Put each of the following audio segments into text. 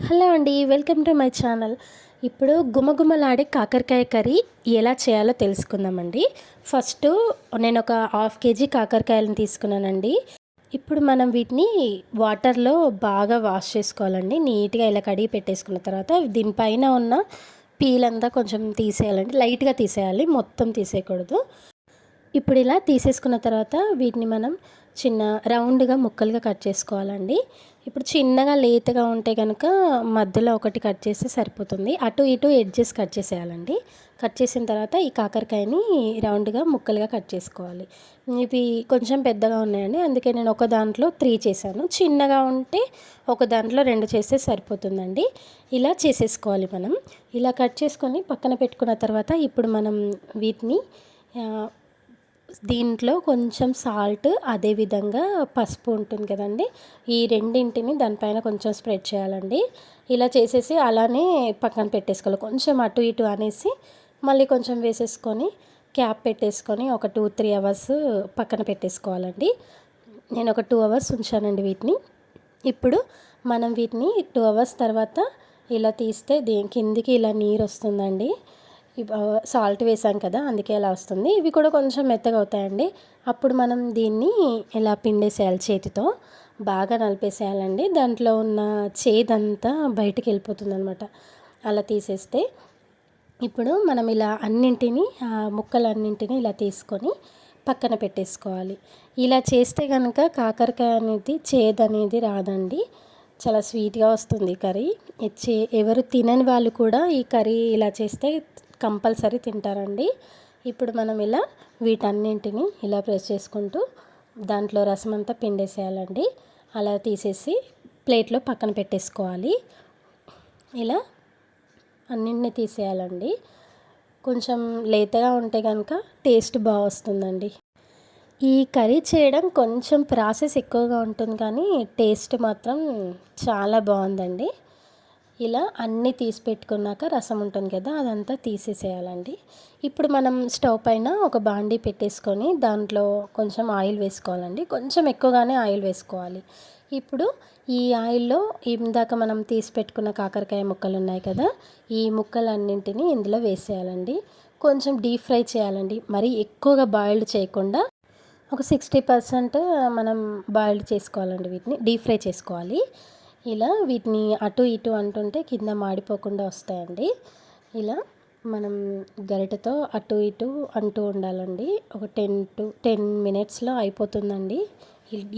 Hello అండి, welcome to my channel. ఇప్పుడు గుమగుమలాడే కాకరకాయ కర్రీ ఎలా చేయాలో తెలుసుకుందామండి. ఫస్ట్ నేను ఒక హాఫ్ కేజీ కాకరకాయలను తీసుకున్నానండి. ఇప్పుడు మనం వీటిని వాటర్లో బాగా వాష్ చేసుకోవాలండి. నీట్గా ఇలా కడిగి పెట్టేసుకున్న తర్వాత దీనిపైన ఉన్న పీల్ అంతా కొంచెం తీసేయాలండి. లైట్గా తీసేయాలి, మొత్తం తీసేయకూడదు. ఇప్పుడు ఇలా తీసేసుకున్న తర్వాత వీటిని మనం చిన్న రౌండ్గా ముక్కలుగా కట్ చేసుకోవాలండి. ఇప్పుడు చిన్నగా లేతగా ఉంటే కనుక మధ్యలో ఒకటి కట్ చేస్తే సరిపోతుంది. అటు ఇటు ఎడ్జెస్ కట్ చేసేయాలండి. కట్ చేసిన తర్వాత ఈ కాకరకాయని రౌండ్గా ముక్కలుగా కట్ చేసుకోవాలి. ఇవి కొంచెం పెద్దగా ఉన్నాయండి, అందుకే నేను ఒక దాంట్లో 3 చేశాను. చిన్నగా ఉంటే ఒక దాంట్లో 2 చేస్తే సరిపోతుందండి. ఇలా చేసేసుకోవాలి మనం. ఇలా కట్ చేసుకొని పక్కన పెట్టుకున్న తర్వాత ఇప్పుడు మనం వీటిని దీంట్లో కొంచెం సాల్ట్, అదేవిధంగా పసుపు ఉంటుంది కదండి, ఈ రెండింటిని దానిపైన కొంచెం స్ప్రెడ్ చేయాలండి. ఇలా చేసేసి అలానే పక్కన పెట్టేసుకోవాలి. కొంచెం అటు ఇటు అనేసి మళ్ళీ కొంచెం వేసేసుకొని క్యాప్ పెట్టేసుకొని ఒక 2-3 అవర్స్ పక్కన పెట్టేసుకోవాలండి. నేను ఒక 2 అవర్స్ ఉంచానండి వీటిని. ఇప్పుడు మనం వీటిని 2 అవర్స్ తర్వాత ఇలా తీస్తే కిందికి ఇలా నీరు వస్తుందండి. సాల్ట్ వేసాం కదా, అందుకే ఇలా వస్తుంది. ఇవి కూడా కొంచెం మెత్తగా అవుతాయండి. అప్పుడు మనం దీన్ని ఇలా పిండేసేయాలి, చేతితో బాగా నలిపేసేయాలండి. దాంట్లో ఉన్న చేదంతా బయటికి వెళ్ళిపోతుంది అనమాట, అలా తీసేస్తే. ఇప్పుడు మనం ఇలా అన్నింటినీ ముక్కలన్నింటినీ ఇలా తీసుకొని పక్కన పెట్టేసుకోవాలి. ఇలా చేస్తే కనుక కాకరకాయ అనేది చేదనేది రాదండి, చాలా స్వీట్గా వస్తుంది కర్రీ. ఎవరు తినని వాళ్ళు కూడా ఈ కర్రీ ఇలా చేస్తే కంపల్సరీ తింటారండి. ఇప్పుడు మనం ఇలా వీటన్నింటినీ ఇలా ప్రెస్ చేసుకుంటూ దాంట్లో రసం అంతా పిండేసేయాలండి. అలా తీసేసి ప్లేట్లో పక్కన పెట్టేసుకోవాలి. ఇలా అన్నింటినీ తీసేయాలండి. కొంచెం లేతగా ఉంటే కనుక టేస్ట్ బాగా వస్తుందండి. ఈ కర్రీ చేయడం కొంచెం ప్రాసెస్ ఎక్కువగా ఉంటుంది, కానీ టేస్ట్ మాత్రం చాలా బాగుందండి. ఇలా అన్నీ తీసి పెట్టుకున్నాక రసం ఉంటుంది కదా, అదంతా తీసేసేయాలండి. ఇప్పుడు మనం స్టవ్ పైన ఒక బాండీ పెట్టేసుకొని దాంట్లో కొంచెం ఆయిల్ వేసుకోవాలండి. కొంచెం ఎక్కువగానే ఆయిల్ వేసుకోవాలి. ఇప్పుడు ఈ ఆయిల్లో ఇందాక మనం తీసి పెట్టుకున్న కాకరకాయ ముక్కలు ఉన్నాయి కదా, ఈ ముక్కలన్నింటినీ ఇందులో వేసేయాలండి. కొంచెం డీప్ ఫ్రై చేయాలండి, మరి ఎక్కువగా బాయిల్డ్ చేయకుండా ఒక 60% మనం బాయిల్డ్ చేసుకోవాలండి. వీటిని డీప్ ఫ్రై చేసుకోవాలి. ఇలా వీటిని అటు ఇటు అంటుంటే కింద మాడిపోకుండా వస్తాయండి. ఇలా మనం గరిటెతో అటు ఇటు అంటూ ఉండాలండి. ఒక 10 మినిట్స్లో అయిపోతుందండి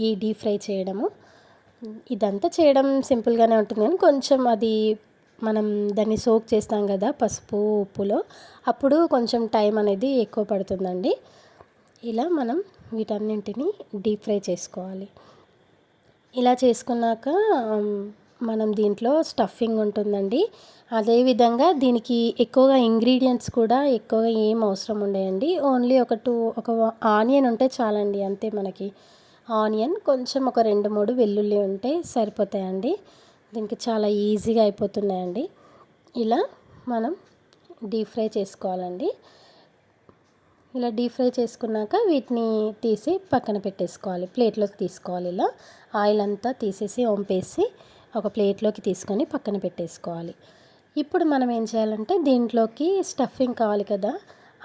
ఈ డీప్ ఫ్రై చేయడము. ఇదంతా చేయడం సింపుల్గానే ఉంటుంది, కానీ కొంచెం అది మనం దాన్ని సోక్ చేస్తాం కదా పసుపు ఉప్పులో, అప్పుడు కొంచెం టైం అనేది ఎక్కువ పడుతుందండి. ఇలా మనం వీటన్నింటినీ డీప్ ఫ్రై చేసుకోవాలి. ఇలా చేసుకున్నాక మనం దీంట్లో స్టఫింగ్ ఉంటుందండి. అదేవిధంగా దీనికి ఎక్కువగా ఇంగ్రీడియంట్స్ కూడా ఎక్కువగా ఏం అవసరం ఉండేయండి. ఓన్లీ ఒక ఆనియన్ ఉంటే చాలండి, అంతే. మనకి ఆనియన్, కొంచెం ఒక 2-3 వెల్లుల్లి ఉంటే సరిపోతాయండి. దీనికి చాలా ఈజీగా అయిపోతున్నాయండి. ఇలా మనం డీప్ ఫ్రై చేసుకోవాలండి. ఇలా డీప్ ఫ్రై చేసుకున్నాక వీటిని తీసి పక్కన పెట్టేసుకోవాలి, ప్లేట్లోకి తీసుకోవాలి. ఇలా ఆయిల్ అంతా తీసేసి వంపేసి ఒక ప్లేట్లోకి తీసుకొని పక్కన పెట్టేసుకోవాలి. ఇప్పుడు మనం ఏం చేయాలంటే దీంట్లోకి స్టఫింగ్ కావాలి కదా,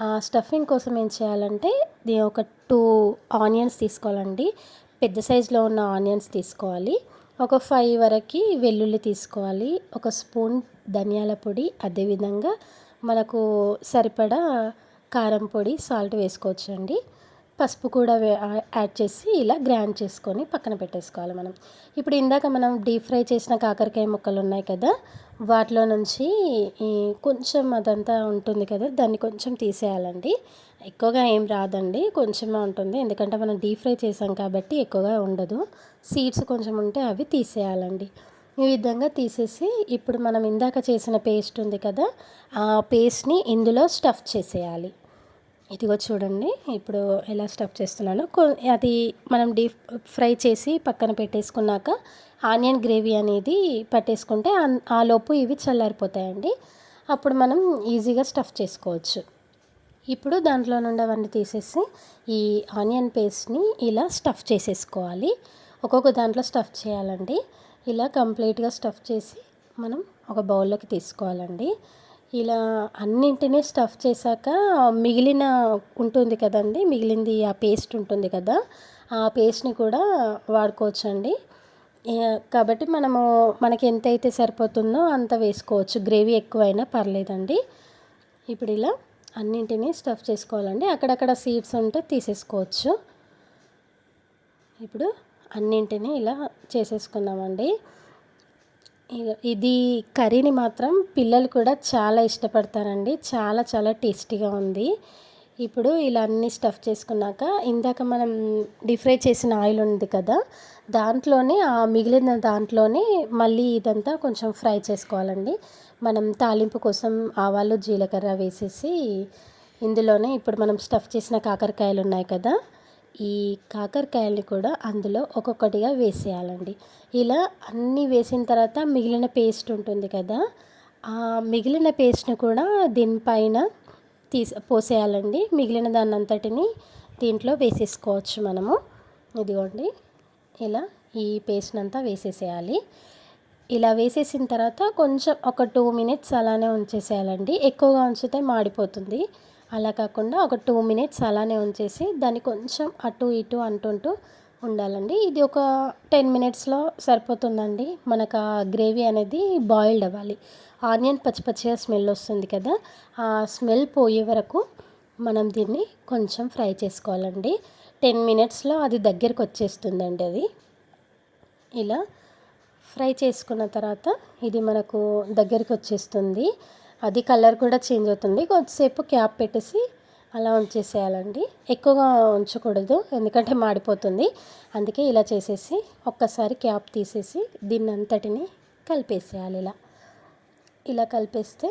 ఆ స్టఫింగ్ కోసం ఏం చేయాలంటే ఒక 2 ఆనియన్స్ తీసుకోవాలండి. పెద్ద సైజులో ఉన్న ఆనియన్స్ తీసుకోవాలి. ఒక 5 వరకు వెల్లుల్లి తీసుకోవాలి. ఒక స్పూన్ ధనియాల పొడి, అదేవిధంగా మనకు సరిపడా కారం పొడి, సాల్ట్ వేసుకోవచ్చండి. పసుపు కూడా యాడ్ చేసి ఇలా గ్రైండ్ చేసుకొని పక్కన పెట్టేసుకోవాలి మనం. ఇప్పుడు ఇందాక మనం డీప్ ఫ్రై చేసిన కాకరకాయ ముక్కలు ఉన్నాయి కదా, వాటిలో నుంచి కొంచెం అదంతా ఉంటుంది కదా, దాన్ని కొంచెం తీసేయాలండి. ఎక్కువగా ఏం రాదండి, కొంచెమే ఉంటుంది, ఎందుకంటే మనం డీప్ ఫ్రై చేసాం కాబట్టి ఎక్కువగా ఉండదు. సీడ్స్ కొంచెం ఉంటే అవి తీసేయాలండి. ఈ విధంగా తీసేసి ఇప్పుడు మనం ఇందాక చేసిన పేస్ట్ ఉంది కదా, ఆ పేస్ట్ని ఇందులో స్టఫ్ చేసేయాలి. ఇదిగో చూడండి ఇప్పుడు ఎలా స్టఫ్ చేస్తున్నాను. అది మనం డీప్ ఫ్రై చేసి పక్కన పెట్టేసుకున్నాక ఆనియన్ గ్రేవీ అనేది పట్టేసుకుంటే ఆ లోపు ఇవి చల్లారిపోతాయండి. అప్పుడు మనం ఈజీగా స్టఫ్ చేసుకోవచ్చు. ఇప్పుడు దాంట్లో నుండి అవన్నీ తీసేసి ఈ ఆనియన్ పేస్ట్ని ఇలా స్టఫ్ చేసేసుకోవాలి. ఒక్కొక్క దాంట్లో స్టఫ్ చేయాలండి. ఇలా కంప్లీట్గా స్టఫ్ చేసి మనం ఒక బౌల్లోకి తీసుకోవాలండి. ఇలా అన్నింటినీ స్టఫ్ చేశాక మిగిలిన ఉంటుంది కదండి, మిగిలింది ఆ పేస్ట్ ఉంటుంది కదా, ఆ పేస్ట్ని కూడా వాడుకోవచ్చండి. కాబట్టి మనకి ఎంతైతే సరిపోతుందో అంత వేసుకోవచ్చు, గ్రేవీ ఎక్కువైనా పర్లేదండి. ఇప్పుడు ఇలా అన్నింటినీ స్టఫ్ చేసుకోవాలండి. అక్కడక్కడ సీడ్స్ ఉంటే తీసేసుకోవచ్చు. ఇప్పుడు అన్నింటినీ ఇలా చేసేసుకున్నామండి. ఇది కర్రీని మాత్రం పిల్లలు కూడా చాలా ఇష్టపడతారండి. చాలా చాలా టేస్టీగా ఉంది. ఇప్పుడు ఇలా అన్నీ స్టఫ్ చేసుకున్నాక ఇందాక మనం డీప్ ఫ్రై చేసిన ఆయిల్ ఉంది కదా, దాంట్లోనే ఆ మిగిలిన దాంట్లోనే మళ్ళీ ఇదంతా కొంచెం ఫ్రై చేసుకోవాలండి. మనం తాలింపు కోసం ఆవాలు జీలకర్ర వేసేసి ఇందులోనే ఇప్పుడు మనం స్టఫ్ చేసిన కాకరకాయలు ఉన్నాయి కదా, ఈ కాకరకాయల్ని కూడా అందులో ఒక్కొక్కటిగా వేసేయాలండి. ఇలా అన్నీ వేసిన తర్వాత మిగిలిన పేస్ట్ ఉంటుంది కదా, ఆ మిగిలిన పేస్ట్ని కూడా దీనిపైన పోసేయాలండి. మిగిలిన దాన్ని అంతటిని దీంట్లో వేసేసుకోవచ్చు మనము. ఇదిగోండి, ఇలా ఈ పేస్ట్ అంతా వేసేసేయాలి. ఇలా వేసేసిన తర్వాత కొంచెం ఒక 2 మినిట్స్ అలానే ఉంచేసేయాలండి. ఎక్కువగా ఉంచితే మాడిపోతుంది. అలా కాకుండా ఒక 2 మినిట్స్ అలానే ఉంచేసి దాన్ని కొంచెం అటు ఇటు అంటుంటూ ఉండాలండి. ఇది ఒక 10 మినిట్స్లో సరిపోతుందండి. మనకు ఆ గ్రేవీ అనేది బాయిల్డ్ అవ్వాలి. ఆనియన్ పచ్చి పచ్చిగా స్మెల్ వస్తుంది కదా, ఆ స్మెల్ పోయే వరకు మనం దీన్ని కొంచెం ఫ్రై చేసుకోవాలండి. 10 మినిట్స్లో అది దగ్గరికి వచ్చేస్తుందండి. అది ఇలా ఫ్రై చేసుకున్న తర్వాత ఇది మనకు దగ్గరికి వచ్చేస్తుంది. అది కలర్ కూడా చేంజ్ అవుతుంది. కొద్దిసేపు క్యాప్ పెట్టేసి అలా ఉంచేసేయాలండి. ఎక్కువగా ఉంచకూడదు, ఎందుకంటే మాడిపోతుంది. అందుకే ఇలా చేసేసి ఒక్కసారి క్యాప్ తీసేసి దీన్ని అంతటిని కలిపేసేయాలి. ఇలా కలిపేస్తే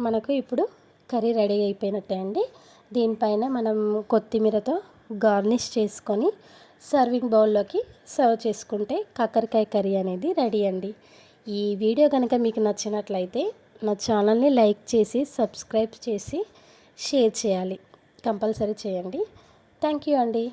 మనకు ఇప్పుడు కర్రీ రెడీ అయిపోయినట్టే అండి. దీనిపైన మనం కొత్తిమీరతో గార్నిష్ చేసుకొని సర్వింగ్ బౌల్లోకి సర్వ్ చేసుకుంటే కాకరకాయ కర్రీ అనేది రెడీ అండి. ఈ వీడియో కనుక మీకు నచ్చినట్లయితే నా ఛానల్ని లైక్ చేసి సబ్స్క్రైబ్ చేసి షేర్ చేయాలి, కంపల్సరీ చేయండి. థ్యాంక్ యూ అండి.